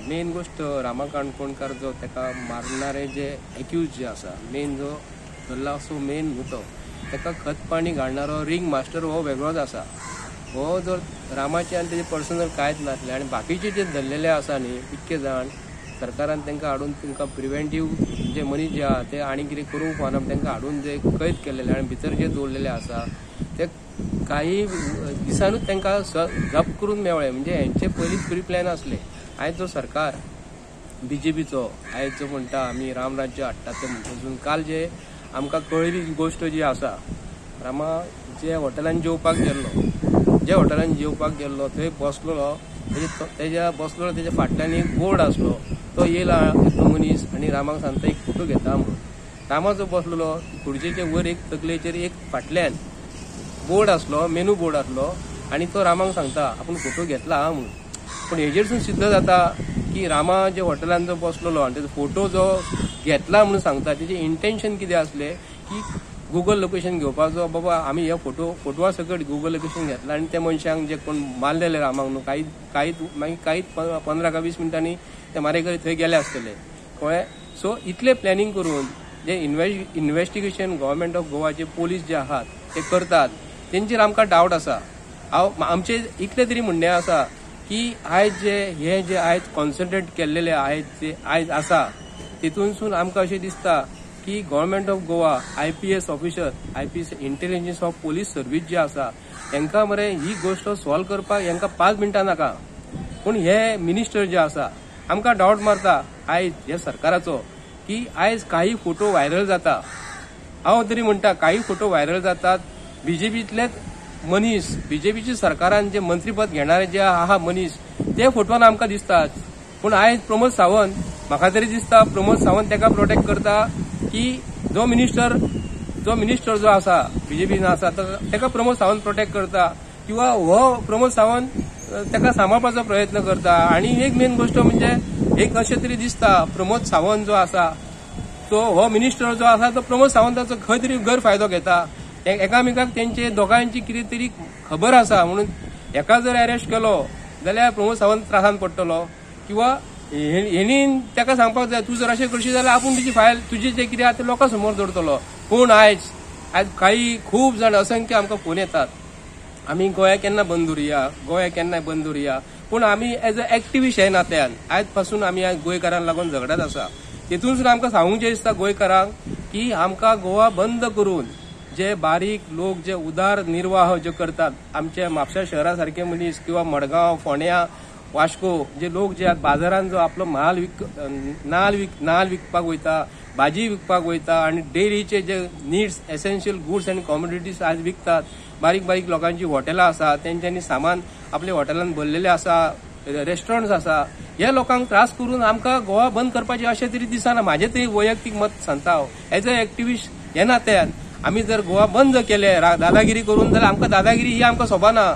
Main गोष्ट रामा काणकोणकार जो ताका मारणारे जे एक्यूज जे आसा, मेन जो धरला असो मेन मुतो, ताका खत पाणी घालणारो रिंग मास्टर हो वेगळोच आसा. हो जर रामाचे आनी तेजे पर्सनल कांयच नासले आनी बाकीचे जे धरलेले आसा न्ही इतके जाण, सरकारान तांकां हाडून तांकां प्रिव्हेंटीव जे मनीस जे आहा ते आनी कितें करूंक फावना तांकां हाडून जे कैद केलेले आनी भितर जे दवरलेले आसा ते काही दिसांनूच तांकां जप्त करून मेवळे. म्हणजे हेंचे पयलींच प्री प्लॅन आसले. आयज जो सरकार बीजेपीचो आयज जो म्हणटा आमी रामराज्य हाडटा ते म्हणटा, काल जे आमकां कळिल्ली गोश्ट जी आसा, रामा जे हॉटेलांत जेवपाक गेल्लो थंय बसलो, तेच्या फाटल्यान एक बोर्ड आसलो, तो येयला एकटो मनीस आनी रामाक सांगता एक फोटो घेता म्हणून. रामा जो बसलो खुर्चेचे वयर एक तकलेचेर एक फाटल्यान बोर्ड आसलो, मेनू बोर्ड आसलो आनी तो रामाक सांगता आपूण फोटो घेतला हा म्हणून. पण हेजेरसून सिद्ध जाता की रामा जे हॉटेलांत जो बसलो आनी तेजो फोटो जो घेतला म्हणून सांगता, तेजे इंटेन्शन कितें आसलें की गुगल लोकेशन घेवपाचो. बाबा आमी हे फोटवा सकट गुगल लोकेशन घेतला आनी त्या मनशांक जे कोण मारलेले रामाक न्हू कांयच 15 का 20 मिनटांनी ते मारेकरी थंय गेले आसतले कळ्ळें. सो इतले प्लॅनिंग करून जे इन्व्हेस्टिगेशन गव्हर्मेंट ऑफ गोवाचे पोलीस जे आहात ते करतात, तेंचेर आमकां डावट आसा. आमचे इतले तरी म्हणणें आसा की आयज जे आयज कॉन्सन्ट्रेट केल्लेले आयज आसा तितूनसून आमकां अशें दिसता की government of Goa IPS officer, IPS intelligence of police service जे आसा हांकां मरे ही गोश्ट सॉल्व करपाक हांकां 5 मिनटां नाका. पूण हे मिनिस्टर जे आसा आमकां डावट मारता आयज ह्या सरकाराचो की आयज काही फोटो व्हायरल जाता. हांव तरी म्हणटा काही फोटो व्हायरल जातात बीजेपीतलेच मनीस, बीजेपीच्या सरकारान जे मंत्रीपद घेणारे जे आहा मनीस ते फोटोन आमकां दिसतात. पूण आयज प्रमोद सावंत, म्हाका तरी दिसता प्रमोद सावंत ताका प्रोटेक्ट करता की जो मिनिस्टर जो आसा बीजेपीन आसा ताका प्रमोद सावंत प्रोटेक्ट करता किंवा हो प्रमोद सावंत ताका सांबाळपाचो प्रयत्न करता. आनी एक मेन गोष्ट म्हणजे एक अशें तरी दिसता प्रमोद सावंत जो आसा तो हो मिनिस्टर जो आसा तो प्रमोद सावंताचो खंय तरी गैरफायदो घेता. एकामेकाक तेंचे दोगांयची कितें तरी खबर आसा म्हणून एका जर अरेस्ट केलो जाल्यार प्रमोद सावंत त्रासान पडटलो किंवा हेणी ताका सांगपाक जाय तूं जर अशें करशी जाल्यार आपूण तुजी फायल तुजी जे कितें आसा तें लोकां समोर दवरतलो. पूण आयज काही खूब जाण असंख्य आमकां फोन येतात आमी गोंया केन्ना बंद दवरुया, पूण आमी एज अ एक्टिविस्ट हे नात्यान आयज पासून आमी गोंयकारांक लागून झगडत आसा. तितूनसून आमकां सांगूंचें दिसता गोंयकारांक की आमकां गोवा बंद करून जे बारीक लोक जे उदार निर्वाह जे करतात, आमच्या म्हापशा शहरा सारखे मनीस किंवा मडगांव, फोंड्या, वास्को जे लोक जे बाजारांत जो आपलो नाल विकपाक वयता, भाजी विकपाक वयता आनी डेलीचे जे नीड्स एसेन्शियल गुड्स आनी कॉमोडिटीज आज विकतात, बारीक लोकांची हॉटेलां आसा तेंच्यांनी सामान आपल्या हॉटेलांत भरलेले आसा, रेस्टॉरंट्स आसा, हे लोकांक त्रास करून आमकां गोवा बंद करपाचें अशें तरी दिसना. म्हाजें तरी वैयक्तीक मत सांगता हांव एज अ एक्टिविस्ट हे नात्यान आमी जर गोवा बंद केले दादागिरी करून जाल्यार आमकां दादागिरी ही आमकां सोबना.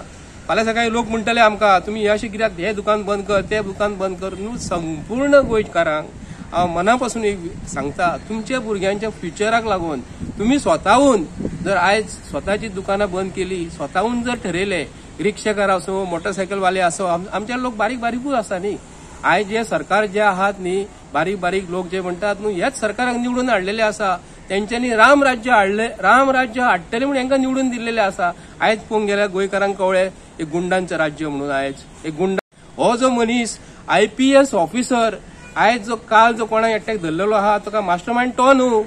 फाल्यां सकाळी लोक म्हणटले आमकां तुमी अशें कित्याक हे दुकान बंद कर ते दुकान बंद कर न्हू. संपूर्ण गोंयकारांक हांव मना पासून एक सांगता तुमच्या भुरग्यांच्या फ्युचराक लागून तुमी स्वताहून जर आयज स्वताची दुकानां बंद केली, स्वताहून जर ठरयले, रिक्षाकार आसूं मोटरसायकलवाले आसूं, आमचे लोक बारीकूच आसा न्ही. आयज जे सरकार जे आहात न्ही बारीक लोक जे म्हणटात न्हू हेच सरकाराक निवडून हाडलेले आसा. तेंच्यांनी रामराज्य हाडटले म्हणून हांकां निवडून दिल्लेले आसा. आयज पळोवंक गेल्यार गोंयकारांक कळ्ळें एक गुंडांचें राज्य म्हणून. आयज एक हो जो मनीस IPS ऑफिसर आयज जो काल जो कोणाक एकट्याक धरलेलो आहा ताका मास्टर मायंड तो न्हू.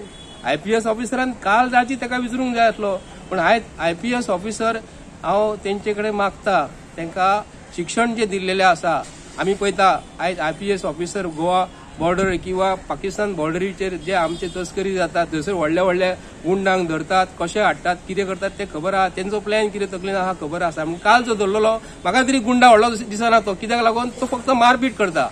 IPS ऑफिसरान काल राती ताका विचारूंक जाय आसलो. पूण आयज IPS ऑफिसर हांव तेंचे कडेन मागता तांकां शिक्षण जे दिल्लेलें आसा. आमी पळयता आयज IPS ऑफिसर गोवा बॉर्डर किंवा पाकिस्तान बॉर्डरीचेर जे आमचे तस्करी जातात थंयसर व्हडले गुंडांक धरतात, कशे हाडटात, कितें करतात ते खबर आहा. तेंचो प्लॅन कितें तकलेन आहा खबर आसा. काल जो धरलेलो म्हाका तरी गुंडा व्हडलो दिसना तो, कित्याक लागून तो फक्त मारपीट करता.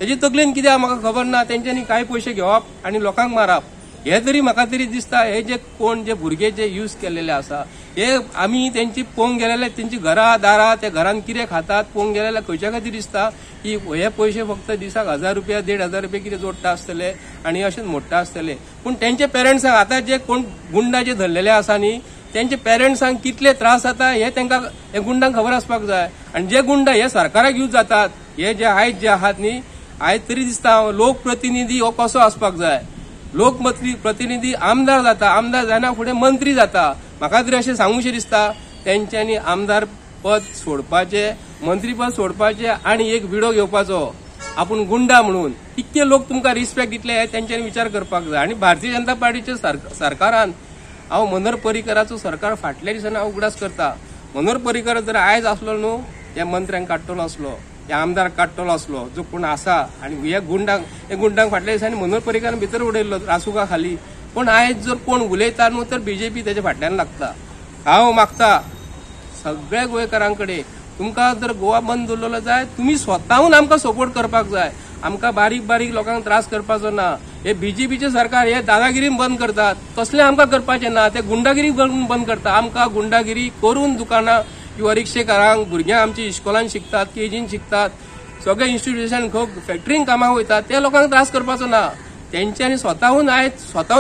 तेजे तकलेन कितें आहा म्हाका खबर ना. तेंच्यांनी कांय पयशे घेवप आनी लोकांक मारप हे तरी म्हाका तरी दिसता. हे जे कोण जे भुरगे जे यूज केलेले आसा हे आमी तेंची पळोवंक गेलेले तेंची घरां दारां त्या घरांत कितें खातात पळोवंक गेलेले खंयच्या खातीर दिसता की हे पयशे फक्त दिसाक 1000 रुपया 1500 रुपया कितें जोडटा आसतले आनी अशेंच मोडटा आसतले. पूण तेंचे पेरंट्सांक आतां जे कोण गुंडा जे धरलेले आसा न्ही तेंचे पेरंट्सांक कितले त्रास जाता हे तांकां हे गुंडांक खबर आसपाक जाय. आनी जे गुंडा हे सरकाराक यूज जातात हे जे आयज जे आहात न्ही आयज तरी दिसता लोकप्रतिनिधी हो कसो आसपाक जाय. लोकप्रतिनिधी आमदार जाता, आमदार जायना फुडें मंत्री जाता. म्हाका तरी अशें सांगूशें दिसता तेंच्यांनी आमदार पद सोडपाचें, मंत्रीपद सोडपाचें आणि एक विडो घेवपाचो आपूण गुंडा म्हणून. कितके लोक तुमकां रिस्पेक्ट दितले हे तेंच्यांनी विचार करपाक जाय. आणि भारतीय जनता पार्टीच्या सरकारान हांव मनोहर पर्रीकराचो सरकार फाटल्या दिसांनी हांव उगडास करता. मनोहर पर्रीकर जर आयज आसलो न्हू ह्या मंत्र्यांक काडटलो आसलो, ह्या आमदार काडटलो आसलो जो कोण आसा, आणि ह्या गुंडांक फाटल्या दिसांनी मनोहर पर्रीकारान भितर उडयल्लो रासुका खाली. पण आयज जर कोण उलयता न्हू तर बीजेपी तेच्या फाटल्यान लागता. हांव मागता सगळ्या गोंयकारांकडे तुमकां जर गोवा बंद दवरलेलो जाय तुम्ही स्वताहून आमकां सपोर्ट करपाक जाय. आमकां बारीक बारीक लोकांक त्रास करपाचो ना. हे बीजेपीचे सरकार हे दादागिरी बंद करतात, तसले आमकां करपाचें ना. ते गुंडागिरी बंद करता. आमकां गुंडागिरी करून दुकानां किंवा रिक्षेकारांक, भुरग्यां आमची इस्कॉलान शिकतात, केजीन शिकतात, सगळे इन्स्टिट्यूशन खंय फॅक्टरीन कामाक वयतात त्या लोकांक त्रास करपाचो ना. तेंच्यांनी स्वताहून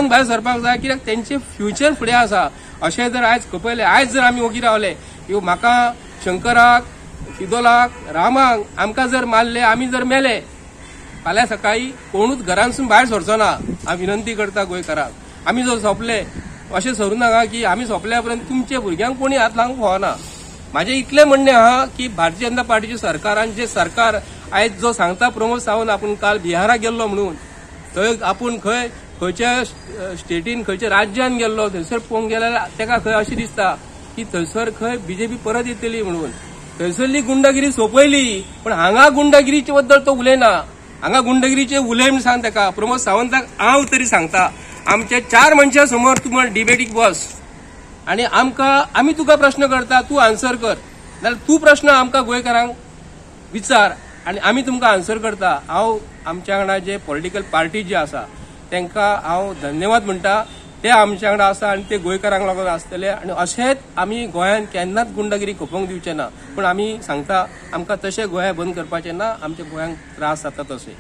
भायर सरपाक जाय, कित्याक तेंचे फ्युचर फुडें आसा. अशें जर आयज खपयलें, आयज जर आमी ओगी रावले म्हाका शंकराक, शिदोलाक, रामाक आमकां जर मारले, आमी जर मेले, फाल्यां सकाळी कोणूच घरांसून भायर सरचो ना. हांव विनंती करता गोंयकारांक, आमी जर सोंपले अशें सरूं नाका की आमी सोंपल्या पर्यंत तुमच्या भुरग्यांक कोणी हात लावंक फावना. म्हाजें इतलें म्हणणें आहा की भारतीय जनता पार्टीच्या सरकारान जे सरकार आयज जो सांगता प्रमोद सावंत आपूण काल बिहाराक गेल्लो म्हणून, थंय आपूण खंयच्या स्टेटीन खंयच्या राज्यान गेल्लो, थंयसर पळोवंक गेल्यार तेका खंय अशें दिसता की थंयसर खंय बीजेपी परत येतली म्हणून. थंयसरली गुंडागिरी सोंपयली, पण हांगा गुंडागिरीचे बद्दल तो उलयना. हांगा गुंडागिरीचे उलय म्हण सांग तेका. प्रमोद सावंताक हांव तरी सांगता, आमच्या 4 मनशां समोर तूं डिबेटीक बस आणि आमी तुका प्रश्न करता, तूं आन्सर कर. नाल्यार तूं प्रश्न आमकां गोंयकारांक विचार आणि आमी तुमकां आन्सर करता. हांव आमच्या वांगडा जे पॉलिटिकल पार्टी जे आसा तांकां हांव धन्यवाद म्हणटा. ते आमच्या वांगडा आसा आणि ते गोंयकारांक लागून आसतले. आणि अशेंच आमी गोंयांत केन्नाच गुंडागिरी खपोवंक दिवचे ना. पूण आमी सांगता आमकां तशें गोंया बंद करपाचें ना, आमच्या गोंयांक त्रास जाता तशें.